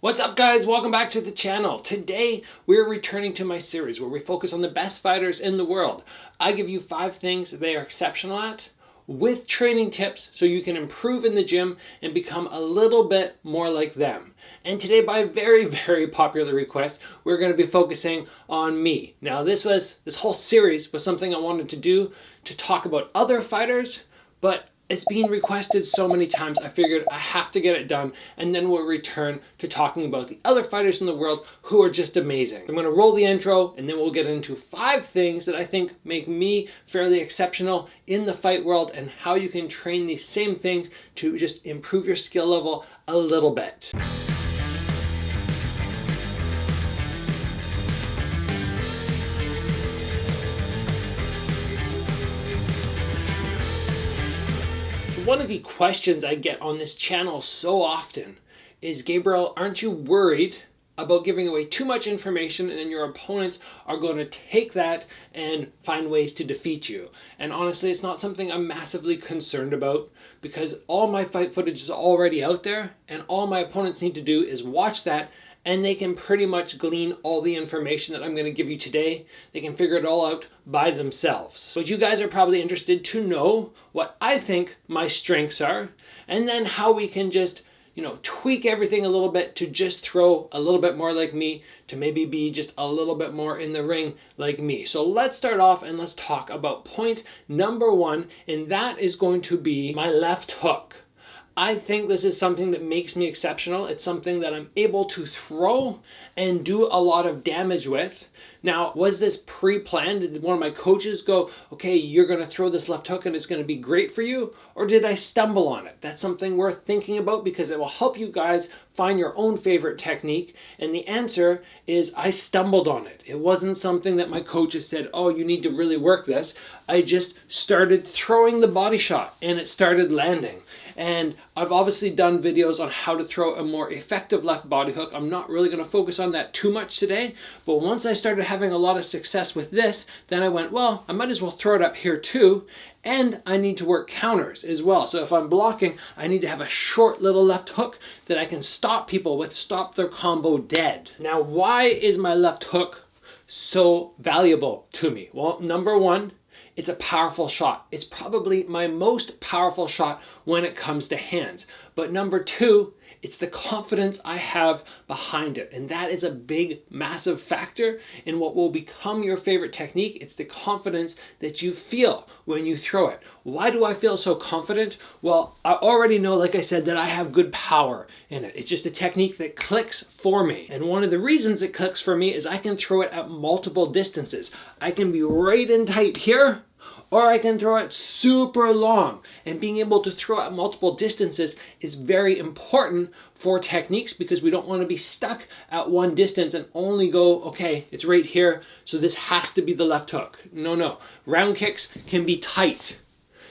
What's up, guys? Welcome back to the channel. Today we're returning to my series where we focus on the best fighters in the world. I give you 5 things that they are exceptional at with training tips so you can improve in the gym and become a little bit more like them. And today, by very popular request, we're going to be focusing on me. Now this whole series was something I wanted to do to talk about other fighters, but it's been requested so many times, I figured I have to get it done, and then we'll return to talking about the other fighters in the world who are just amazing. I'm going to roll the intro, and then we'll get into 5 things that I think make me fairly exceptional in the fight world, and how you can train these same things to just improve your skill level a little bit. One of the questions I get on this channel so often is, Gabriel, aren't you worried about giving away too much information and then your opponents are going to take that and find ways to defeat you? And honestly, it's not something I'm massively concerned about, because all my fight footage is already out there, and all my opponents need to do is watch that, and they can pretty much glean all the information that I'm going to give you today. They can figure it all out by themselves. But you guys are probably interested to know what I think my strengths are, and then how we can just, tweak everything a little bit to just throw a little bit more like me, to maybe be just a little bit more in the ring like me. So let's start off and let's talk about point number 1, and that is going to be my left hook. I think this is something that makes me exceptional. It's something that I'm able to throw and do a lot of damage with. Now, was this pre-planned? Did one of my coaches go, okay, you're going to throw this left hook and it's going to be great for you? Or did I stumble on it? That's something worth thinking about, because it will help you guys find your own favorite technique. And the answer is, I stumbled on it. It wasn't something that my coaches said, oh, you need to really work this. I just started throwing the body shot and it started landing. And I've obviously done videos on how to throw a more effective left body hook. I'm not really going to focus on that too much today, but once I started having a lot of success with this, then I went, well, I might as well throw it up here too. And I need to work counters as well. So if I'm blocking, I need to have a short little left hook that I can stop people with, stop their combo dead. Now, why is my left hook so valuable to me? Well, number 1, it's a powerful shot. It's probably my most powerful shot when it comes to hands. But number 2, it's the confidence I have behind it. And that is a big, massive factor in what will become your favorite technique. It's the confidence that you feel when you throw it. Why do I feel so confident? Well, I already know, like I said, that I have good power in it. It's just a technique that clicks for me. And one of the reasons it clicks for me is I can throw it at multiple distances. I can be right in tight here, or I can throw it super long. And being able to throw at multiple distances is very important for techniques, because we don't want to be stuck at one distance and only go, okay, it's right here, so this has to be the left hook. No. Round kicks can be tight.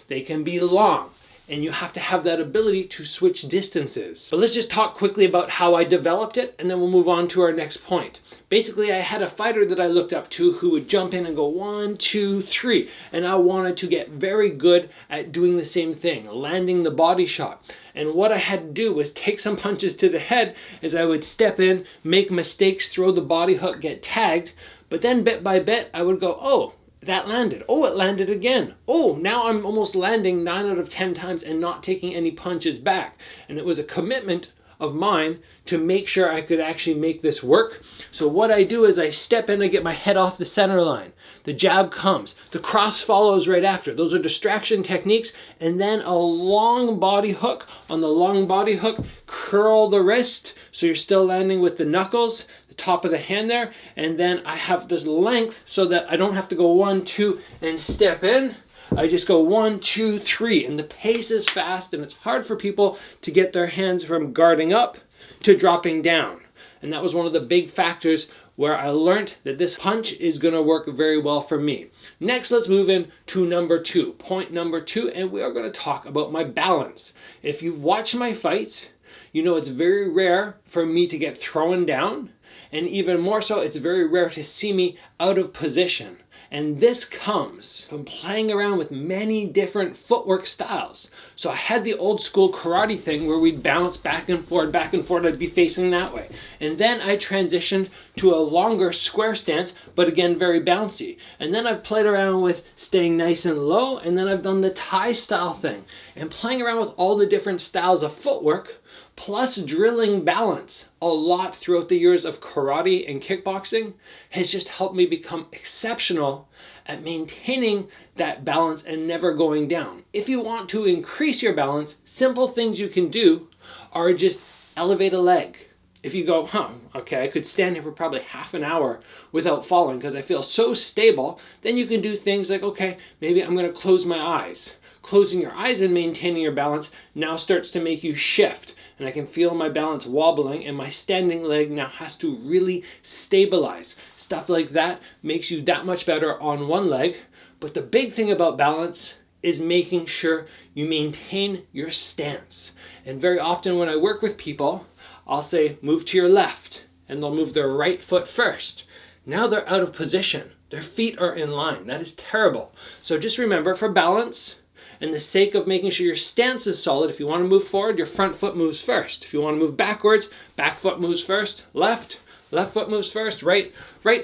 They can be long. And you have to have that ability to switch distances. So let's just talk quickly about how I developed it, and then we'll move on to our next point. Basically, I had a fighter that I looked up to who would jump in and go 1, 2, 3. And I wanted to get very good at doing the same thing, landing the body shot. And what I had to do was take some punches to the head as I would step in, make mistakes, throw the body hook, get tagged. But then bit by bit, I would go, oh, that landed. Oh, it landed again. Oh, now I'm almost landing 9 out of 10 times and not taking any punches back. And it was a commitment of mine to make sure I could actually make this work. So what I do is I step in, I get my head off the center line. The jab comes. The cross follows right after. Those are distraction techniques. And then a long body hook. On the long body hook, curl the wrist so you're still landing with the knuckles, the top of the hand there. And then I have this length so that I don't have to go 1, 2 and step in. I just go 1, 2, 3, and the pace is fast, and it's hard for people to get their hands from guarding up to dropping down. And that was one of the big factors where I learned that this punch is going to work very well for me. Next, let's move in to number 2. Point number 2, and we are going to talk about my balance. If you've watched my fights, you know it's very rare for me to get thrown down, and even more so, it's very rare to see me out of position. And this comes from playing around with many different footwork styles. So I had the old school karate thing where we'd bounce back and forth, I'd be facing that way. And then I transitioned to a longer square stance, but again, very bouncy. And then I've played around with staying nice and low, and then I've done the Thai style thing. And playing around with all the different styles of footwork, plus drilling balance a lot throughout the years of karate and kickboxing has just helped me become exceptional at maintaining that balance and never going down. If you want to increase your balance, simple things you can do are just elevate a leg. If you go, okay, I could stand here for probably half an hour without falling because I feel so stable, then you can do things like, okay, maybe I'm going to close my eyes. Closing your eyes and maintaining your balance now starts to make you shift. And I can feel my balance wobbling and my standing leg now has to really stabilize. Stuff like that makes you that much better on one leg. But the big thing about balance is making sure you maintain your stance. And very often when I work with people, I'll say, move to your left, and they'll move their right foot first. Now they're out of position. Their feet are in line. That is terrible. So just remember, for balance, and the sake of making sure your stance is solid, if you want to move forward, your front foot moves first. If you want to move backwards, back foot moves first. Left foot moves first. Right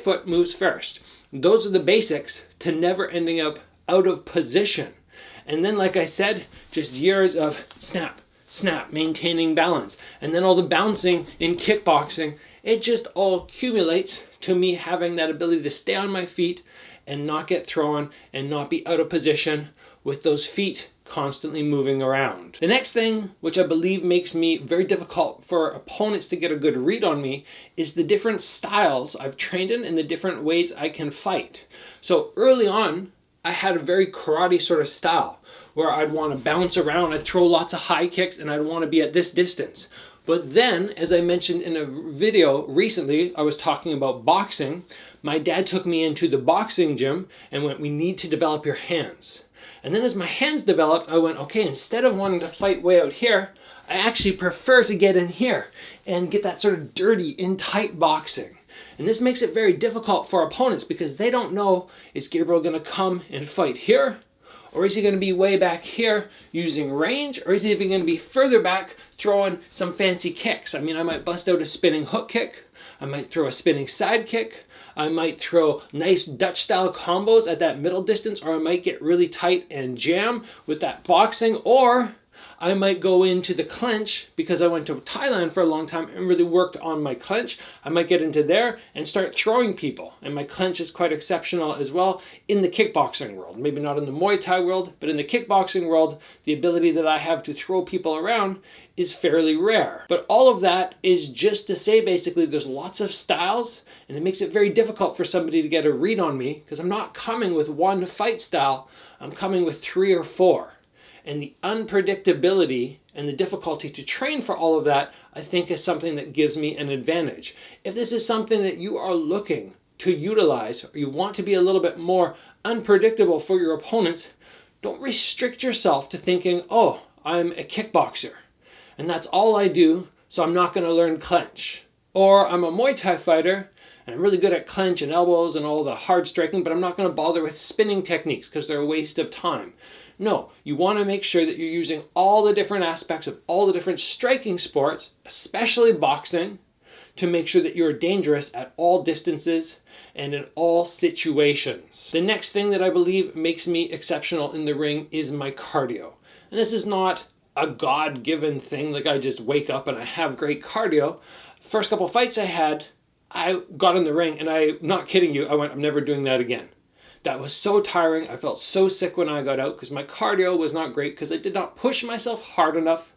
foot moves first. Those are the basics to never ending up out of position. And then, like I said, just years of snap, maintaining balance. And then all the bouncing in kickboxing, it just all accumulates to me having that ability to stay on my feet and not get thrown and not be out of position with those feet constantly moving around. The next thing, which I believe makes me very difficult for opponents to get a good read on me, is the different styles I've trained in and the different ways I can fight. So early on, I had a very karate sort of style where I'd want to bounce around, I'd throw lots of high kicks, and I'd want to be at this distance. But then, as I mentioned in a video recently, I was talking about boxing. My dad took me into the boxing gym and went, we need to develop your hands. And then as my hands developed, I went, okay, instead of wanting to fight way out here, I actually prefer to get in here and get that sort of dirty, in tight boxing. And this makes it very difficult for opponents because they don't know, is Gabriel going to come and fight here? Or is he going to be way back here using range? Or is he even going to be further back throwing some fancy kicks? I mean, I might bust out a spinning hook kick. I might throw a spinning side kick. I might throw nice Dutch style combos at that middle distance, or I might get really tight and jam with that boxing, or I might go into the clinch because I went to Thailand for a long time and really worked on my clinch. I might get into there and start throwing people. And my clinch is quite exceptional as well in the kickboxing world. Maybe not in the Muay Thai world, but in the kickboxing world, the ability that I have to throw people around is fairly rare. But all of that is just to say basically there's lots of styles, and it makes it very difficult for somebody to get a read on me because I'm not coming with one fight style, I'm coming with 3 or 4. And the unpredictability and the difficulty to train for all of that, I think, is something that gives me an advantage. If this is something that you are looking to utilize, or you want to be a little bit more unpredictable for your opponents, don't restrict yourself to thinking, oh, I'm a kickboxer, and that's all I do, so I'm not going to learn clinch. Or I'm a Muay Thai fighter, and I'm really good at clinch and elbows and all the hard striking, but I'm not going to bother with spinning techniques because they're a waste of time. No, you want to make sure that you're using all the different aspects of all the different striking sports, especially boxing, to make sure that you're dangerous at all distances and in all situations. The next thing that I believe makes me exceptional in the ring is my cardio. And this is not a God-given thing, like I just wake up and I have great cardio. First couple fights I had, I got in the ring and I'm not kidding you, I went, I'm never doing that again. That was so tiring. I felt so sick when I got out because my cardio was not great because I did not push myself hard enough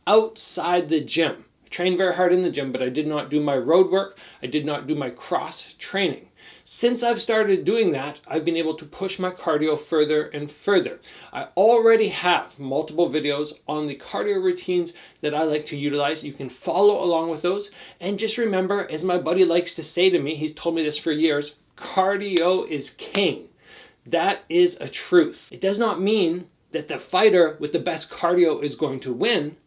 outside the gym. I trained very hard in the gym, but I did not do my road work. I did not do my cross training. Since I've started doing that, I've been able to push my cardio further and further. I already have multiple videos on the cardio routines that I like to utilize. You can follow along with those. And just remember, as my buddy likes to say to me, he's told me this for years, cardio is king. That is a truth. It does not mean that the fighter with the best cardio is going to win,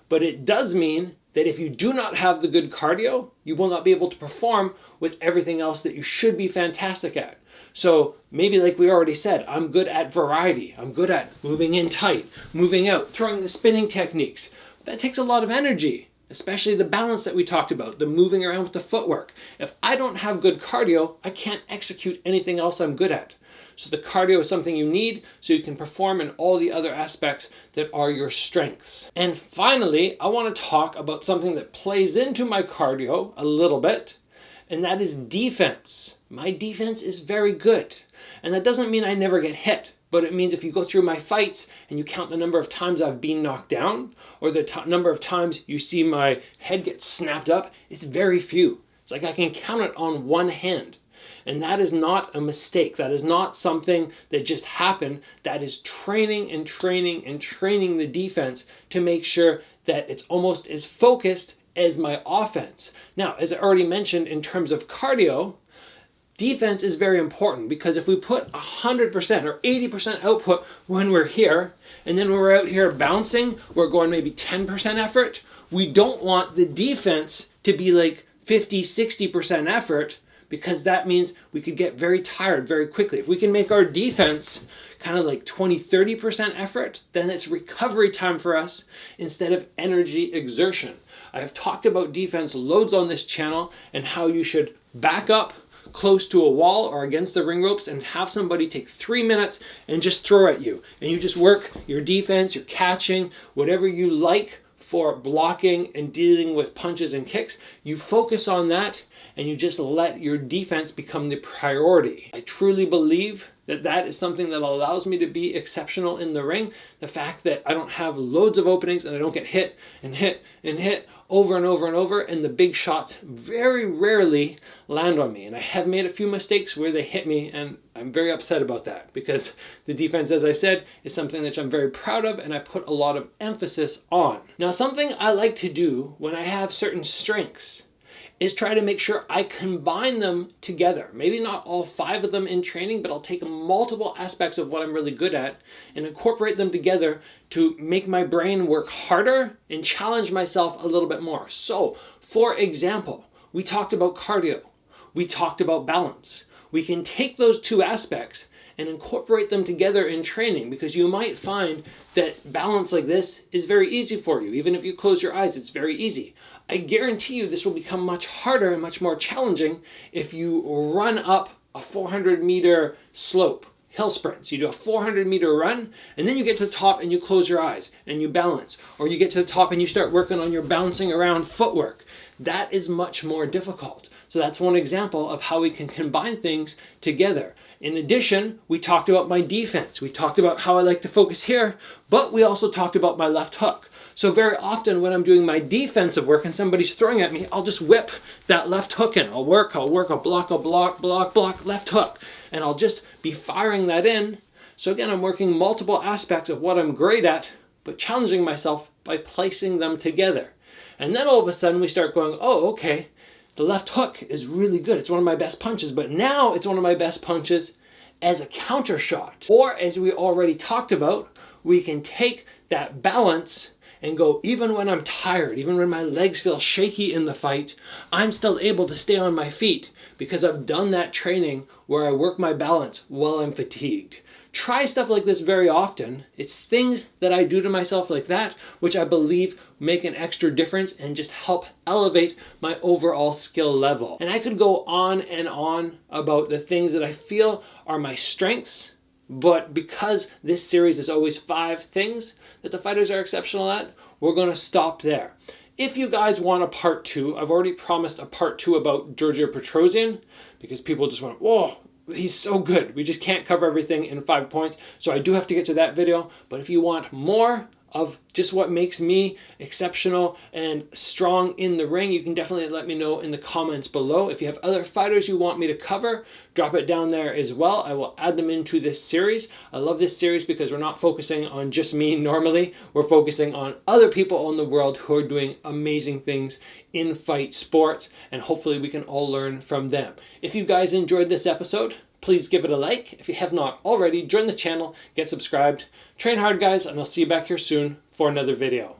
but it does mean that if you do not have the good cardio, you will not be able to perform with everything else that you should be fantastic at. So maybe, like we already said, I'm good at variety. I'm good at moving in tight, moving out, throwing the spinning techniques. That takes a lot of energy, especially the balance that we talked about, the moving around with the footwork. If I don't have good cardio, I can't execute anything else I'm good at. So the cardio is something you need so you can perform in all the other aspects that are your strengths. And finally, I want to talk about something that plays into my cardio a little bit, and that is defense. My defense is very good. And that doesn't mean I never get hit, but it means if you go through my fights and you count the number of times I've been knocked down, or the number of times you see my head get snapped up, it's very few. It's like I can count it on one hand. And that is not a mistake. That is not something that just happened. That is training and training and training the defense to make sure that it's almost as focused as my offense. Now, as I already mentioned, in terms of cardio, defense is very important, because if we put 100% or 80% output when we're here, and then when we're out here bouncing, we're going maybe 10% effort, we don't want the defense to be like 50-60% effort, because that means we could get very tired very quickly. If we can make our defense kind of like 20-30% effort, then it's recovery time for us instead of energy exertion. I have talked about defense loads on this channel and how you should back up close to a wall or against the ring ropes and have somebody take 3 minutes and just throw at you. And you just work your defense, your catching, whatever you like for blocking and dealing with punches and kicks. You focus on that and you just let your defense become the priority. I truly believe that that is something that allows me to be exceptional in the ring. The fact that I don't have loads of openings and I don't get hit and hit and hit over and over and over, and the big shots very rarely land on me. And I have made a few mistakes where they hit me, and I'm very upset about that, because the defense, as I said, is something that I'm very proud of and I put a lot of emphasis on. Now, something I like to do when I have certain strengths is try to make sure I combine them together. Maybe not all 5 of them in training, but I'll take multiple aspects of what I'm really good at and incorporate them together to make my brain work harder and challenge myself a little bit more. So, for example, we talked about cardio. We talked about balance. We can take those 2 aspects and incorporate them together in training, because you might find that balance like this is very easy for you. Even if you close your eyes, it's very easy. I guarantee you this will become much harder and much more challenging if you run up a 400-meter slope, hill sprints. You do a 400-meter run, and then you get to the top and you close your eyes and you balance. Or you get to the top and you start working on your bouncing around footwork. That is much more difficult. So that's one example of how we can combine things together. In addition, we talked about my defense. We talked about how I like to focus here, but we also talked about my left hook. So very often when I'm doing my defensive work and somebody's throwing at me, I'll just whip that left hook in. I'll block, left hook. And I'll just be firing that in. So again, I'm working multiple aspects of what I'm great at, but challenging myself by placing them together. And then all of a sudden we start going, oh, okay, the left hook is really good. It's one of my best punches, but now it's one of my best punches as a counter shot. Or as we already talked about, we can take that balance and go, even when I'm tired, even when my legs feel shaky in the fight, I'm still able to stay on my feet because I've done that training where I work my balance while I'm fatigued. Try stuff like this very often. It's things that I do to myself like that, which I believe make an extra difference and just help elevate my overall skill level. And I could go on about the things that I feel are my strengths, but because this series is always 5 things that the fighters are exceptional at, we're going to stop there. If you guys want a part 2, I've already promised a part 2 about Giorgio Petrosian, because people just went, whoa, he's so good. We just can't cover everything in 5 points. So I do have to get to that video. But if you want more of just what makes me exceptional and strong in the ring, you can definitely let me know in the comments below. If you have other fighters you want me to cover, drop it down there as well. I will add them into this series. I love this series because we're not focusing on just me normally. We're focusing on other people in the world who are doing amazing things in fight sports, and hopefully we can all learn from them. If you guys enjoyed this episode, please give it a like. If you have not already, join the channel, get subscribed. Train hard, guys, and I'll see you back here soon for another video.